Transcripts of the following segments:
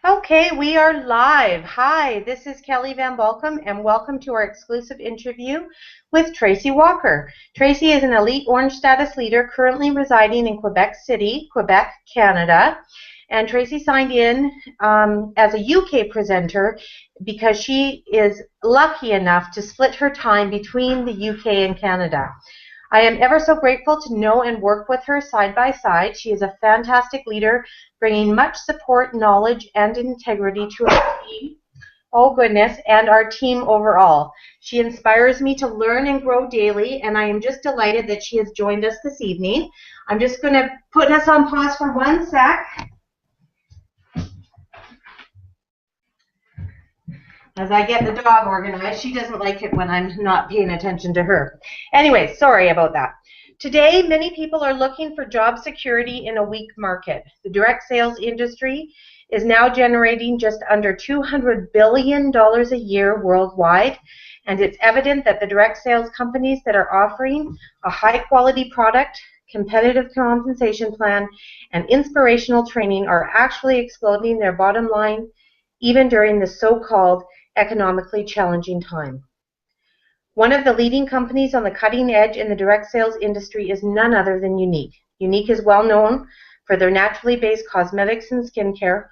Okay, we are live. Hi, this is Kelly Van Balcom, and welcome to our exclusive interview with Tracey Walker. Tracey is an elite Orange status leader currently residing in Quebec City, Quebec, Canada. And Tracey signed in as a UK presenter because she is lucky enough to split her time between the UK and Canada. I am ever so grateful to know and work with her side by side. She is a fantastic leader, bringing much support, knowledge, and integrity to our team. Oh goodness, and our team overall. She inspires me to learn and grow daily, and I am just delighted that she has joined us this evening. I'm just going to put us on pause for 1 sec as I get the dog organized. She doesn't like it when I'm not paying attention to her. Anyway, sorry about that. Today, many people are looking for job security in a weak market. The direct sales industry is now generating just under $200 billion a year worldwide, and it's evident that the direct sales companies that are offering a high-quality product, competitive compensation plan, and inspirational training are actually exploding their bottom line even during the so-called economically challenging time. One of the leading companies on the cutting edge in the direct sales industry is none other than Younique. Younique is well known for their naturally based cosmetics and skincare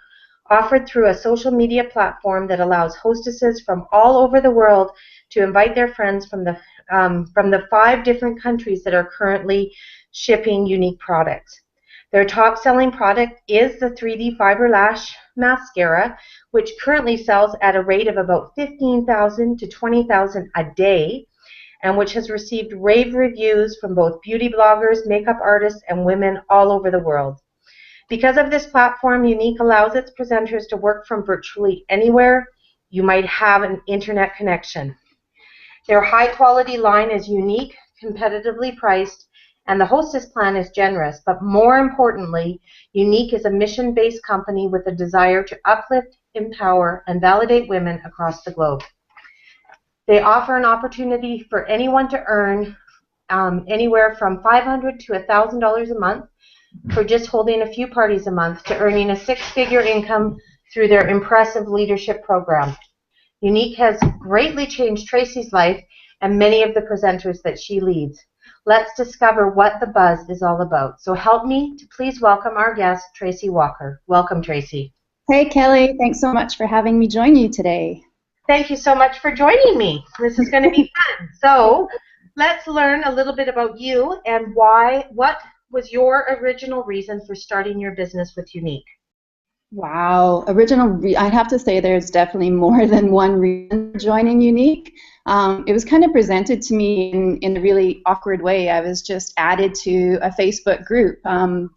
offered through a social media platform that allows hostesses from all over the world to invite their friends from the 5 different countries that are currently shipping Younique products. Their top-selling product is the 3D Fiber Lash Mascara, which currently sells at a rate of about 15,000 to 20,000 a day, and which has received rave reviews from both beauty bloggers, makeup artists, and women all over the world. Because of this platform, Younique allows its presenters to work from virtually anywhere you might have an internet connection. Their high-quality line is unique, competitively priced, and the hostess plan is generous, but more importantly, Younique is a mission-based company with a desire to uplift, empower, and validate women across the globe. They offer an opportunity for anyone to earn anywhere from $500 to $1,000 a month for just holding a few parties a month to earning a 6-figure income through their impressive leadership program. Younique has greatly changed Tracey's life and many of the presenters that she leads. Let's discover what the buzz is all about. So help me to please welcome our guest, Tracey Walker. Welcome, Tracey. Hey, Kelly. Thanks so much for having me join you today. Thank you so much for joining me. This is going to be fun. So let's learn a little bit about you and what was your original reason for starting your business with Younique? Wow. I'd have to say there's definitely more than one reason for joining Younique. It was kind of presented to me in a really awkward way. I was just added to a Facebook group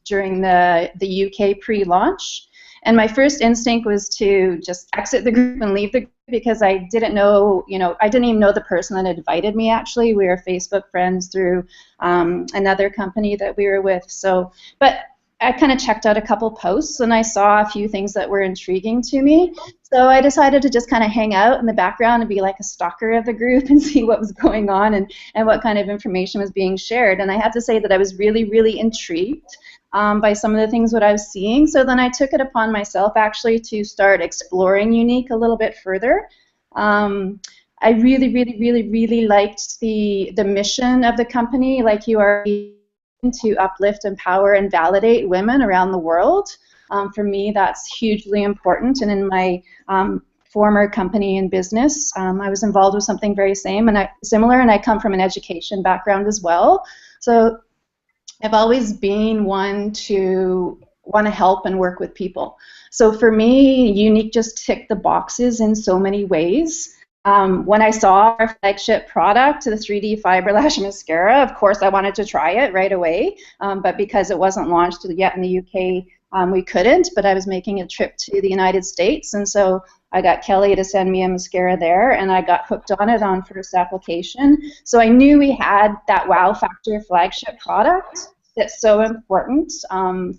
during the UK pre-launch. And my first instinct was to just exit the group and leave the group because I didn't know, I didn't even know the person that invited me, actually. We were Facebook friends through another company that we were with. But I kind of checked out a couple posts and I saw a few things that were intriguing to me. So I decided to just kind of hang out in the background and be like a stalker of the group and see what was going on and what kind of information was being shared. And I had to say that I was really, really intrigued by some of the things that I was seeing. So then I took it upon myself actually to start exploring Younique a little bit further. I really, really, really, really liked the mission of the company, like you are, to uplift, empower, and validate women around the world. For me, that's hugely important. And in my former company and business, I was involved with something very similar, and I come from an education background as well. So I've always been one to want to help and work with people. So for me, Younique just ticked the boxes in so many ways. When I saw our flagship product, the 3D Fiber Lash Mascara, of course I wanted to try it right away, but because it wasn't launched yet in the UK, we couldn't, but I was making a trip to the United States, and so I got Kelly to send me a mascara there, and I got hooked on it on first application. So I knew we had that wow factor flagship product that's so important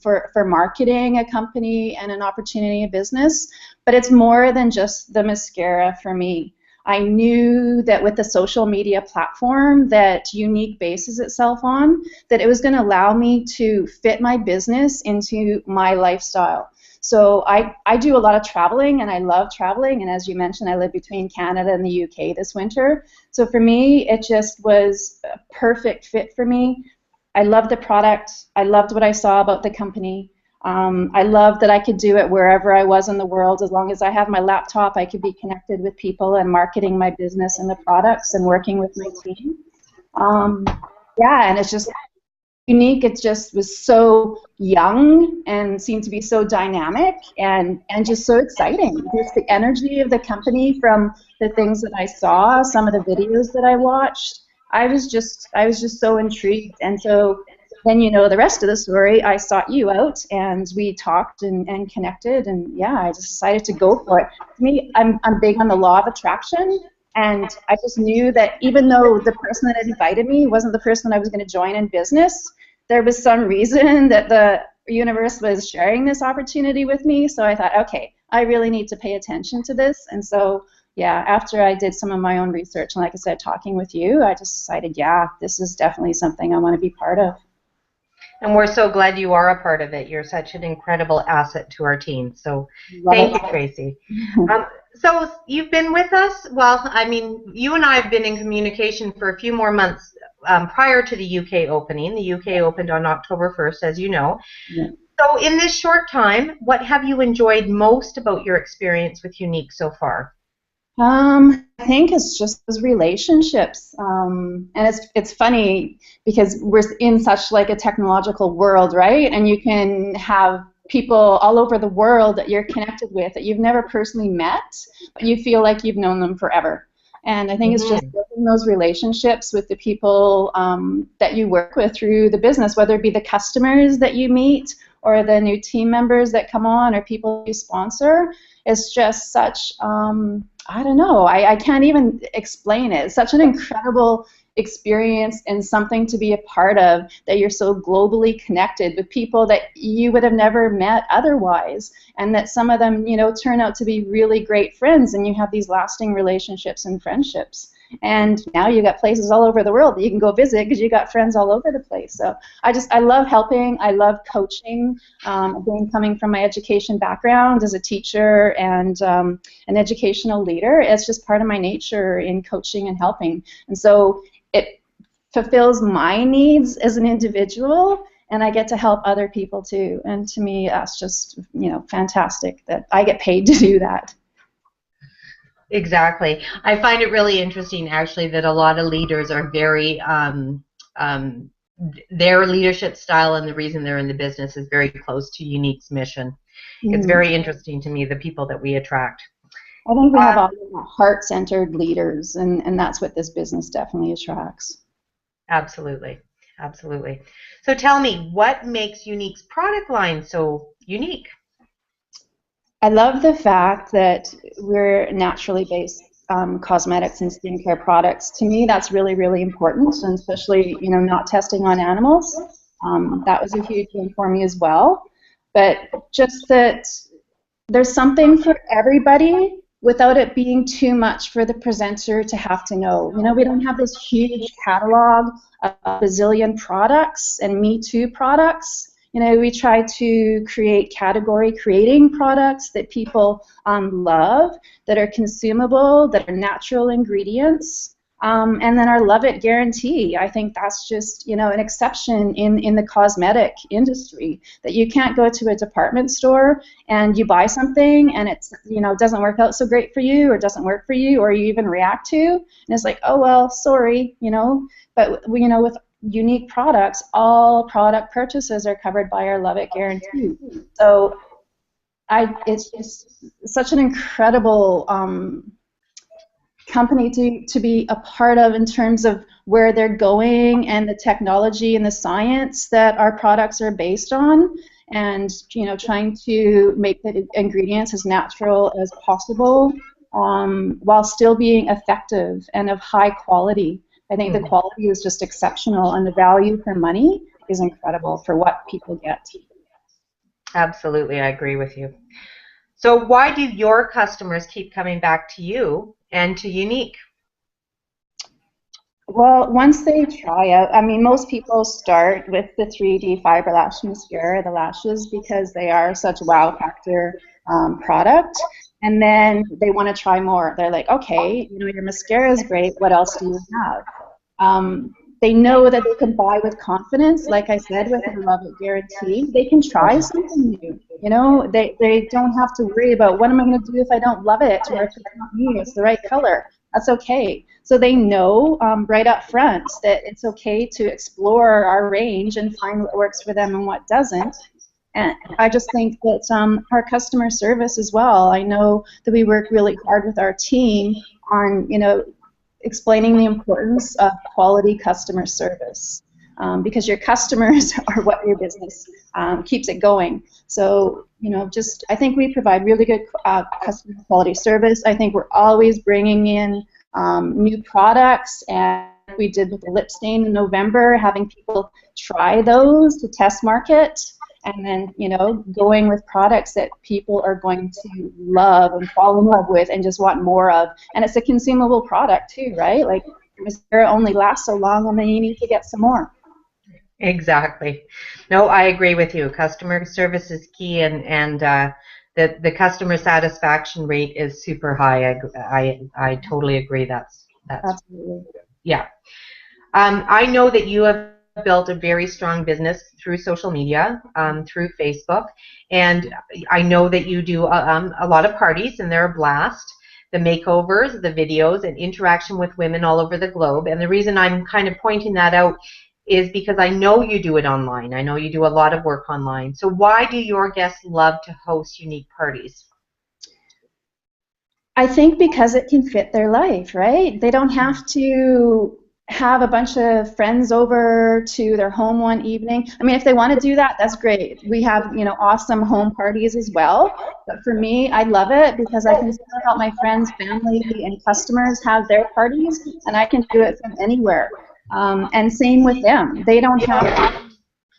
for marketing a company and an opportunity in business, but it's more than just the mascara for me. I knew that with the social media platform that Younique bases itself on, that it was going to allow me to fit my business into my lifestyle. So I do a lot of traveling, and I love traveling, and as you mentioned, I live between Canada and the UK this winter. So for me, it just was a perfect fit for me. I loved the product. I loved what I saw about the company. I loved that I could do it wherever I was in the world. As long as I have my laptop, I could be connected with people and marketing my business and the products and working with my team. Yeah, and it's just Younique. It just was so young and seemed to be so dynamic and just so exciting. Just the energy of the company from the things that I saw, some of the videos that I watched. I was just so intrigued, and so then you know the rest of the story. I sought you out, and we talked and connected, and yeah, I just decided to go for it. To me, I'm big on the law of attraction, and I just knew that even though the person that had invited me wasn't the person I was going to join in business, there was some reason that the universe was sharing this opportunity with me. So I thought, okay, I really need to pay attention to this, and so. Yeah, after I did some of my own research and like I said, talking with you, I just decided, yeah, this is definitely something I want to be part of. And we're so glad you are a part of it. You're such an incredible asset to our team. So Love thank it. you, Tracy. So you've been with us. Well, I mean, you and I have been in communication for a few more months prior to the UK opening. The UK opened on October 1st, as you know. Yeah. So in this short time, what have you enjoyed most about your experience with Younique so far? I think it's just those relationships, and it's funny because we're in such like a technological world, right? And you can have people all over the world that you're connected with that you've never personally met, but you feel like you've known them forever. And I think it's just building those relationships with the people that you work with through the business, whether it be the customers that you meet or the new team members that come on or people you sponsor. It's just such, I don't know, I can't even explain it. It's such an incredible experience and something to be a part of, that you're so globally connected with people that you would have never met otherwise, and that some of them, you know, turn out to be really great friends, and you have these lasting relationships and friendships. And now you got places all over the world that you can go visit because you got friends all over the place. So I love helping. I love coaching. Again, coming from my education background as a teacher and an educational leader, it's just part of my nature in coaching and helping. And so it fulfills my needs as an individual, and I get to help other people too. And to me, that's just, you know, fantastic that I get paid to do that. Exactly. I find it really interesting, actually, that a lot of leaders are very, their leadership style and the reason they're in the business is very close to Younique's mission. It's very interesting to me, the people that we attract. I think we have all heart-centered leaders, and that's what this business definitely attracts. Absolutely. Absolutely. So tell me, what makes Younique's product line so unique? I love the fact that we're naturally based cosmetics and skincare products. To me, that's really, really important, and especially, you know, not testing on animals. That was a huge one for me as well. But just that there's something for everybody without it being too much for the presenter to have to know. You know, we don't have this huge catalog of a bazillion products and Me Too products. You know, we try to create category-creating products that people love, that are consumable, that are natural ingredients, and then our love it guarantee. I think that's just, you know, an exception in the cosmetic industry, that you can't go to a department store and you buy something and it's, you know, doesn't work out so great for you, or doesn't work for you, or you even react to, and it's like, oh well, sorry, you know. But you know, with Younique products, all product purchases are covered by our Love It guarantee. So it's just such an incredible company to be a part of in terms of where they're going and the technology and the science that our products are based on, and you know, trying to make the ingredients as natural as possible while still being effective and of high quality. I think the quality is just exceptional, and the value for money is incredible for what people get. Absolutely, I agree with you. So why do your customers keep coming back to you and to Younique? Well, once they try out, I mean, most people start with the 3D fiber lash mascara, the lashes, because they are such a wow factor product. And then they want to try more. They're like, okay, you know, your mascara is great. What else do you have? They know that they can buy with confidence, like I said, with a love it guarantee. They can try something new. You know, they don't have to worry about what am I going to do if I don't love it, or if it's not me, it's the right color. That's okay. So they know right up front that it's okay to explore our range and find what works for them and what doesn't. And I just think that our customer service as well, I know that we work really hard with our team on, you know, explaining the importance of quality customer service, because your customers are what your business keeps it going. So, you know, just I think we provide really good customer quality service. I think we're always bringing in new products, and we did with the lip stain in November, having people try those to test market, and then, you know, going with products that people are going to love and fall in love with and just want more of. And it's a consumable product too, right? Like, mascara only lasts so long, and then you need to get some more. Exactly. No, I agree with you. Customer service is key, and the customer satisfaction rate is super high. I totally agree. That's Absolutely. yeah. I know that you have built a very strong business through social media, through Facebook, and I know that you do a lot of parties, and they're a blast. The makeovers, the videos, and interaction with women all over the globe. And the reason I'm kind of pointing that out is because I know you do it online. I know you do a lot of work online. So why do your guests love to host unique parties? I think because it can fit their life, right? They don't have to have a bunch of friends over to their home one evening. I mean, if they want to do that, that's great. We have, you know, awesome home parties as well. But for me, I love it because I can still help my friends, family, and customers have their parties, and I can do it from anywhere. And same with them. They don't have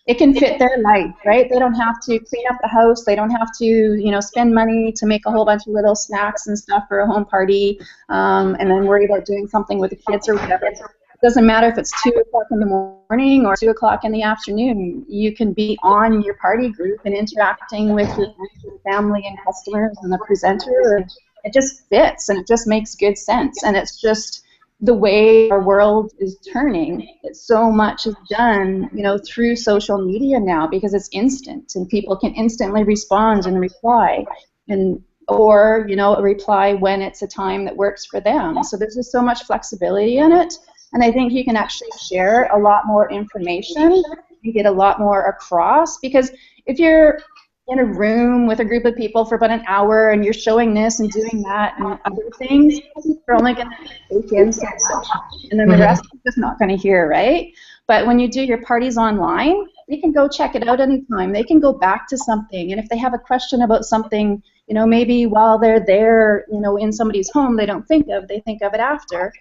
it can fit their life, right? They don't have to clean up the house. They don't have to, you know, spend money to make a whole bunch of little snacks and stuff for a home party, and then worry about doing something with the kids or whatever. It doesn't matter if it's 2 o'clock in the morning or 2 o'clock in the afternoon. You can be on your party group and interacting with your friends and family and customers and the presenter. And it just fits, and it just makes good sense. And it's just the way our world is turning. So much is done, you know, through social media now because it's instant, and people can instantly respond and reply, and or, you know, reply when it's a time that works for them. So there's just so much flexibility in it, and I think you can actually share a lot more information. You get a lot more across, because if you're in a room with a group of people for about an hour and you're showing this and doing that and other things, you're only going to take in so much, and then the rest is just not going to hear, right? But when you do your parties online, they can go check it out anytime. They can go back to something, and if they have a question about something, you know, maybe while they're there, you know, in somebody's home, they don't think of, they think of it after.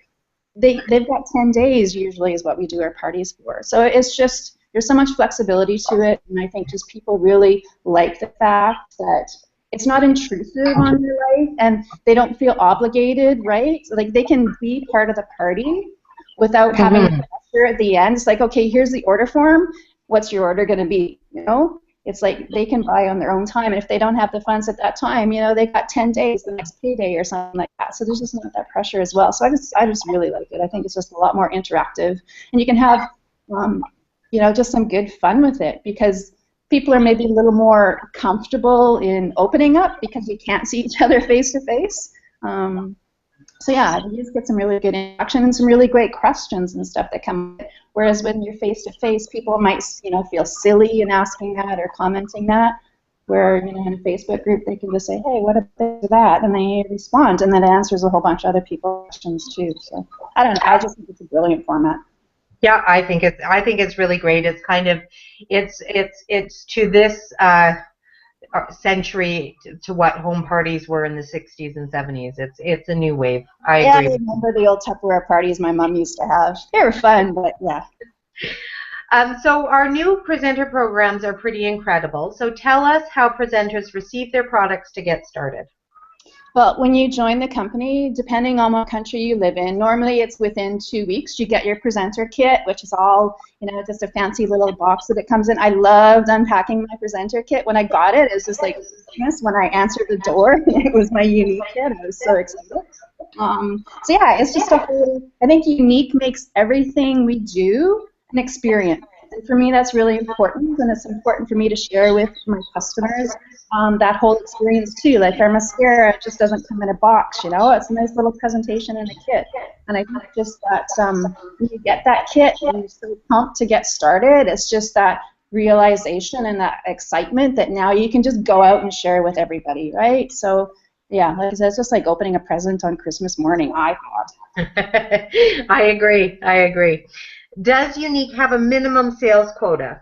They've got 10 days usually is what we do our parties for. So it's just, there's so much flexibility to it, and I think just people really like the fact that it's not intrusive on their life, and they don't feel obligated, right? So, like, they can be part of the party without having pressure at the end. It's like, okay, here's the order form. What's your order going to be? You know, it's like they can buy on their own time, and if they don't have the funds at that time, you know, they got 10 days, the next payday or something like that. So there's just not that pressure as well. So I just really like it. I think it's just a lot more interactive, and you can have you know, just some good fun with it, because people are maybe a little more comfortable in opening up because we can't see each other face to face. So yeah, you just get some really good interaction and some really great questions and stuff that come. Whereas when you're face to face, people might, you know, feel silly in asking that or commenting that. Where, you know, in a Facebook group, they can just say, hey, what about that? And they respond, and then it answers a whole bunch of other people's questions too. So I don't know. I just think it's a brilliant format. Yeah, I think it's really great. It's kind of it's to this century to what home parties were in the 60s and 70s. It's a new wave. I agree. I remember the old Tupperware parties my mom used to have. They were fun, but yeah. So our new presenter programs are pretty incredible. So tell us how presenters receive their products to get started. Well, when you join the company, depending on what country you live in, normally it's within 2 weeks you get your presenter kit, which is all, just a fancy little box that it comes in. I loved unpacking my presenter kit. When I got it, it was just like Christmas when I answered the door. It was my Younique kit. I was so excited. So yeah, it's just a whole, I think Younique makes everything we do an experience. And for me, that's really important, and it's important for me to share with my customers that whole experience too. Like our mascara just doesn't come in a box, it's a nice little presentation in a kit. And I think just that when you get that kit and you're so pumped to get started, it's just that realization and that excitement that now you can just go out and share with everybody, right? So yeah, like I said, it's just like opening a present on Christmas morning, I thought. I agree. Does Younique have a minimum sales quota?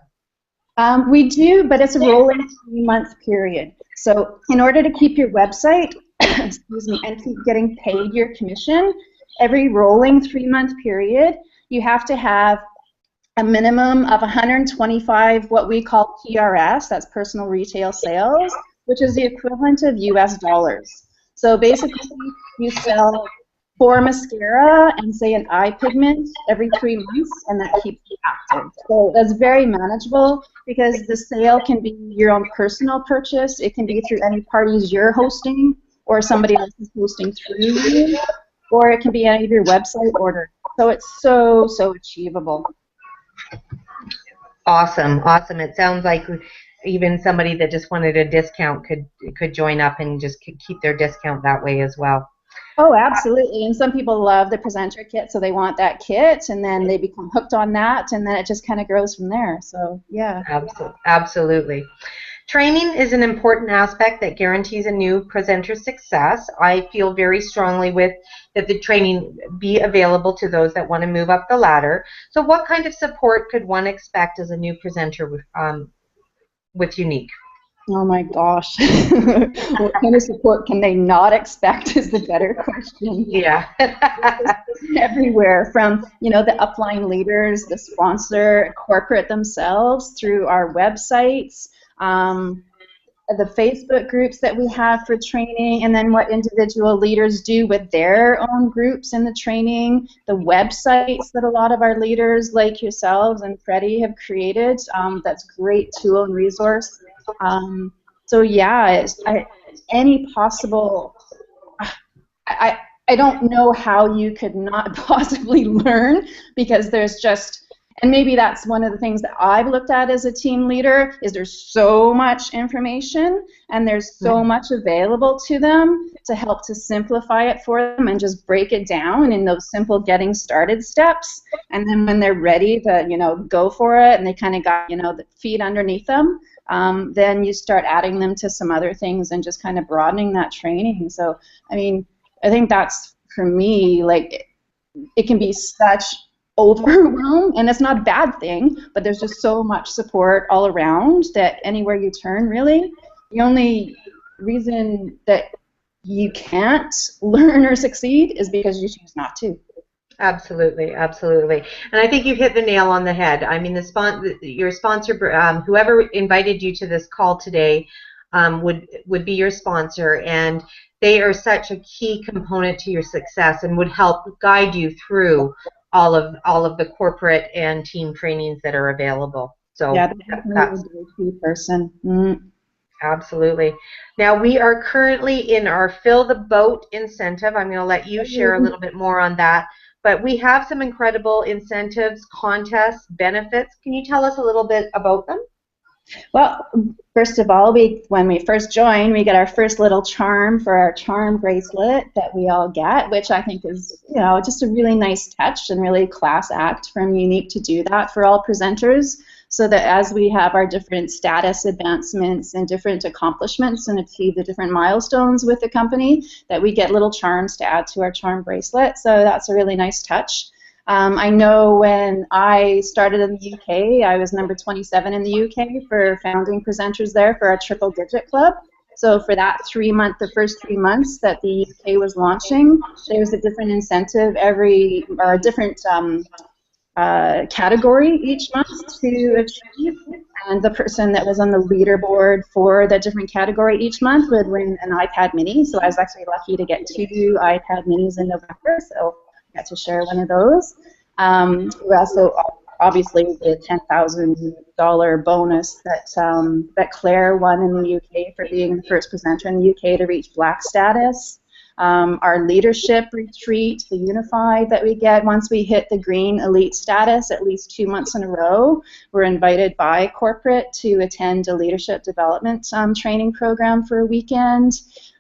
We do, but it's a rolling 3-month period. So in order to keep your website, excuse me, and keep getting paid your commission, every rolling 3-month period, you have to have a minimum of 125 what we call PRS, that's personal retail sales, which is the equivalent of US dollars. So basically, you sell 4 mascara and say an eye pigment every 3 months, and that keeps you active. So that's very manageable because the sale can be your own personal purchase. It can be through any parties you're hosting or somebody else is hosting through you, or it can be any of your website orders. So it's so achievable. Awesome. It sounds like even somebody that just wanted a discount could join up and just keep their discount that way as well. Oh, absolutely. And some people love the presenter kit, so they want that kit, and then they become hooked on that, and then it just kind of grows from there. So, yeah. Absolutely. Training is an important aspect that guarantees a new presenter's success. I feel very strongly that the training be available to those that want to move up the ladder. So what kind of support could one expect as a new presenter with Younique? Oh my gosh. What kind of support can they not expect is the better question. Yeah. Everywhere from, the upline leaders, the sponsor, corporate themselves, through our websites, the Facebook groups that we have for training, and then what individual leaders do with their own groups in the training, the websites that a lot of our leaders like yourselves and Freddie have created. That's a great tool and resource. So yeah, any possible, I don't know how you could not possibly learn, because there's just, and maybe that's one of the things that I've looked at as a team leader, is there's so much information and there's so much available to them to help to simplify it for them and just break it down in those simple getting started steps. And then when they're ready to, go for it and they kind of got, the feet underneath them, then you start adding them to some other things and just kind of broadening that training. So, I mean, I think that's, for me, like, it can be such overwhelm, and it's not a bad thing, but there's just so much support all around that anywhere you turn, really, the only reason that you can't learn or succeed is because you choose not to. Absolutely. And I think you hit the nail on the head. I mean, your sponsor, whoever invited you to this call today, would be your sponsor, and they are such a key component to your success and would help guide you through all of the corporate and team trainings that are available. So yeah, that's a key person. Mm. Absolutely. Now, we are currently in our Fill the Boat incentive. I'm going to let you share a little bit more on that. But we have some incredible incentives, contests, benefits. Can you tell us a little bit about them? Well, first of all, when we first join, we get our first little charm for our charm bracelet that we all get, which I think is, just a really nice touch and really class act from Younique to do that for all presenters, so that as we have our different status advancements and different accomplishments and achieve the different milestones with the company, that we get little charms to add to our charm bracelet. So that's a really nice touch. I know when I started in the UK, I was number 27 in the UK for founding presenters there for our triple digit club. So for that the first 3 months that the UK was launching, there was a different incentive or a different category each month to achieve. And the person that was on the leaderboard for the different category each month would win an iPad mini. So I was actually lucky to get 2 iPad minis in November, so I got to share one of those. We also, obviously, the $10,000 bonus that Claire won in the UK for being the first presenter in the UK to reach Black status. Our leadership retreat, the unified that we get once we hit the green elite status at least 2 months in a row. We're invited by corporate to attend a leadership development training program for a weekend.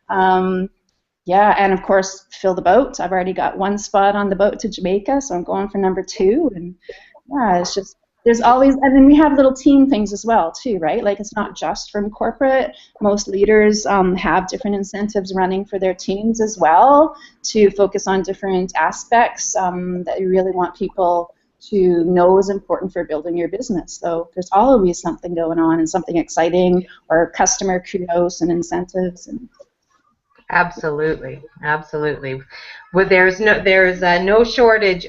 Yeah, and of course, fill the boat. I've already got 1 spot on the boat to Jamaica, so I'm going for number 2. And yeah, it's just, there's always, and then we have little team things as well too, right? Like, it's not just from corporate. Most leaders have different incentives running for their teams as well to focus on different aspects that you really want people to know is important for building your business. So there's always something going on and something exciting, or customer kudos and incentives. And absolutely, absolutely. Well, there's no shortage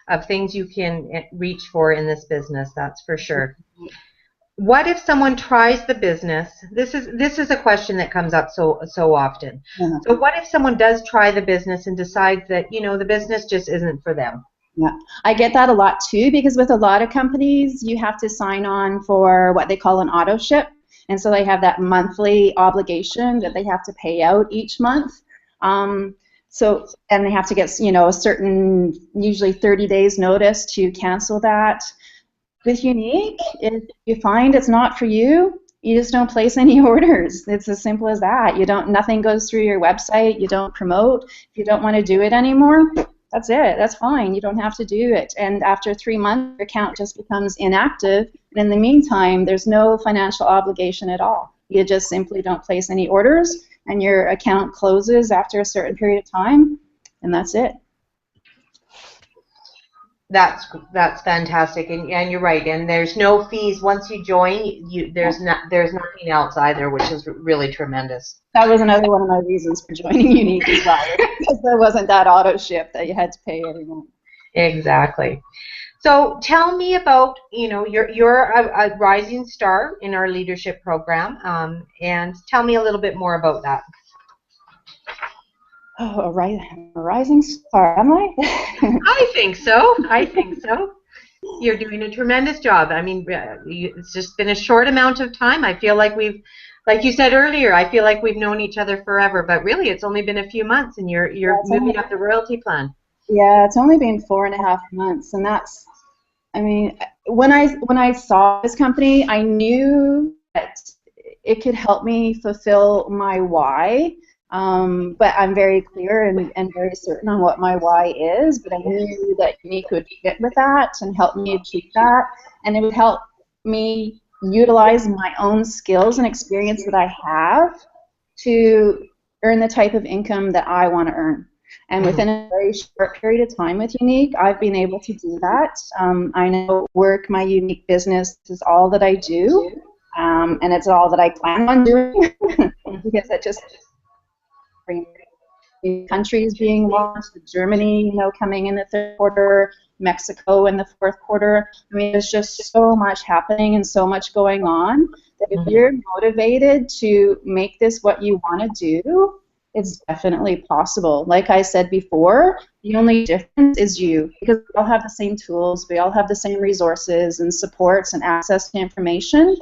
of things you can reach for in this business, that's for sure. What if someone tries the business? This is a question that comes up so often. Yeah. So what if someone does try the business and decides that, the business just isn't for them? Yeah, I get that a lot too, because with a lot of companies, you have to sign on for what they call an auto ship, and so they have that monthly obligation that they have to pay out each month. So, and they have to get, a certain, usually 30 days notice to cancel that. With Younique, if you find it's not for you, you just don't place any orders. It's as simple as that. Nothing goes through your website. You don't promote. If you don't want to do it anymore, that's it. That's fine. You don't have to do it. And after 3 months, your account just becomes inactive. And in the meantime, there's no financial obligation at all. You just simply don't place any orders, and your account closes after a certain period of time, and that's it. That's fantastic, and you're right. And there's no fees once you join. There's nothing else either, which is really tremendous. That was another one of my reasons for joining Younique as well, because there wasn't that auto ship that you had to pay every month. Exactly. So tell me about, you're a rising star in our leadership program, and tell me a little bit more about that. Oh, a rising star, am I? I think so. You're doing a tremendous job. I mean, it's just been a short amount of time. I feel like like you said earlier, I feel like we've known each other forever, but really it's only been a few months, and you're moving up the royalty plan. Yeah, it's only been 4.5 months, and that's, I mean, when I saw this company, I knew that it could help me fulfill my why. But I'm very clear and very certain on what my why is. But I knew that Younique would fit with that and help me achieve that, and it would help me utilize my own skills and experience that I have to earn the type of income that I want to earn. And within a very short period of time with Younique, I've been able to do that. I now work my Younique business is all that I do, and it's all that I plan on doing because it just countries being launched, Germany, coming in the 3rd quarter, Mexico in the 4th quarter. I mean, there's just so much happening and so much going on that if you're motivated to make this what you want to do, it's definitely possible. Like I said before, the only difference is you, because we all have the same tools, we all have the same resources and supports and access to information.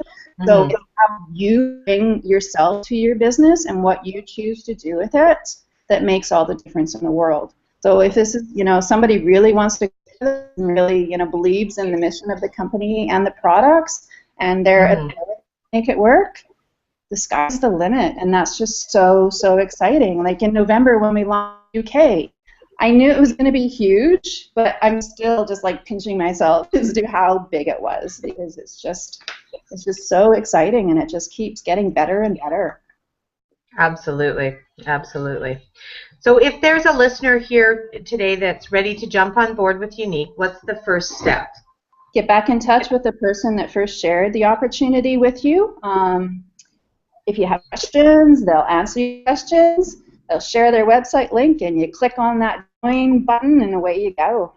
So it's how you bring yourself to your business and what you choose to do with it that makes all the difference in the world. So if this is, somebody really wants to really, believes in the mission of the company and the products and their ability to make it work, the sky's the limit, and that's just so exciting. Like in November when we launched UK, I knew it was going to be huge, but I'm still just like pinching myself as to how big it was, because it's just so exciting, and it just keeps getting better and better. Absolutely. So if there's a listener here today that's ready to jump on board with Younique, what's the first step? Get back in touch with the person that first shared the opportunity with you. If you have questions, they'll answer your questions. They'll share their website link, and you click on that join button, and away you go.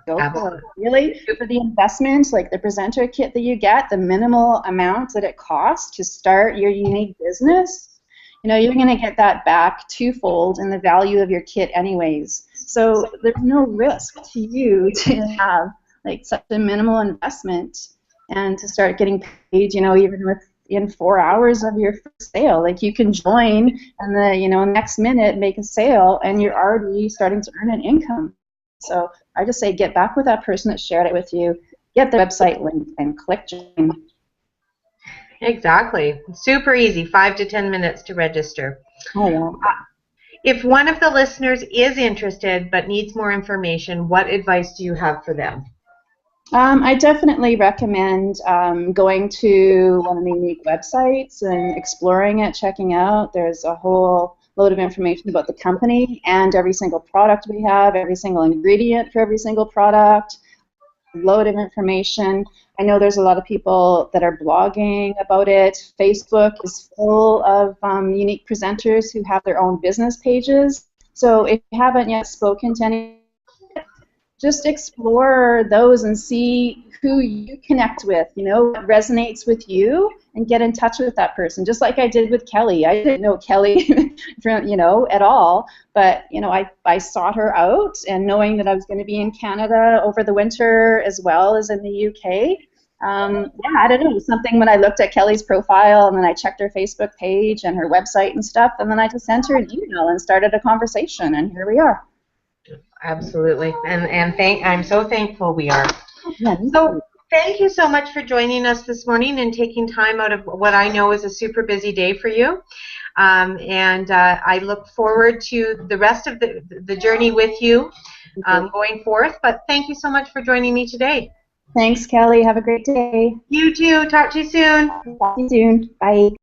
Go for Absolutely. it. Really, for the investment, like the presenter kit that you get, the minimal amount that it costs to start your unique business, you're going to get that back twofold in the value of your kit anyways. So there's no risk to you to have like such a minimal investment and to start getting paid, even within 4 hours of your first sale. Like you can join and next minute make a sale and you're already starting to earn an income. So I just say get back with that person that shared it with you, get the website link, and click join. Exactly. Super easy, 5 to 10 minutes to register. Oh, yeah. If one of the listeners is interested but needs more information, what advice do you have for them? I definitely recommend going to one of the Younique websites and exploring it, checking out. There's a whole load of information about the company and every single product we have, every single ingredient for every single product, load of information. I know there's a lot of people that are blogging about it. Facebook is full of unique presenters who have their own business pages. So if you haven't yet spoken to any, just explore those and see who you connect with, what resonates with you, and get in touch with that person. Just like I did with Kelly. I didn't know Kelly from, at all, but, I sought her out, and knowing that I was going to be in Canada over the winter as well as in the UK, I don't know, something when I looked at Kelly's profile and then I checked her Facebook page and her website and stuff, and then I just sent her an email and started a conversation, and here we are. Absolutely, and I'm so thankful we are. Yeah, so thank you so much for joining us this morning and taking time out of what I know is a super busy day for you. And I look forward to the rest of the journey with you going forth. But thank you so much for joining me today. Thanks, Kelly. Have a great day. You too. Talk to you soon. Talk to you soon. Bye.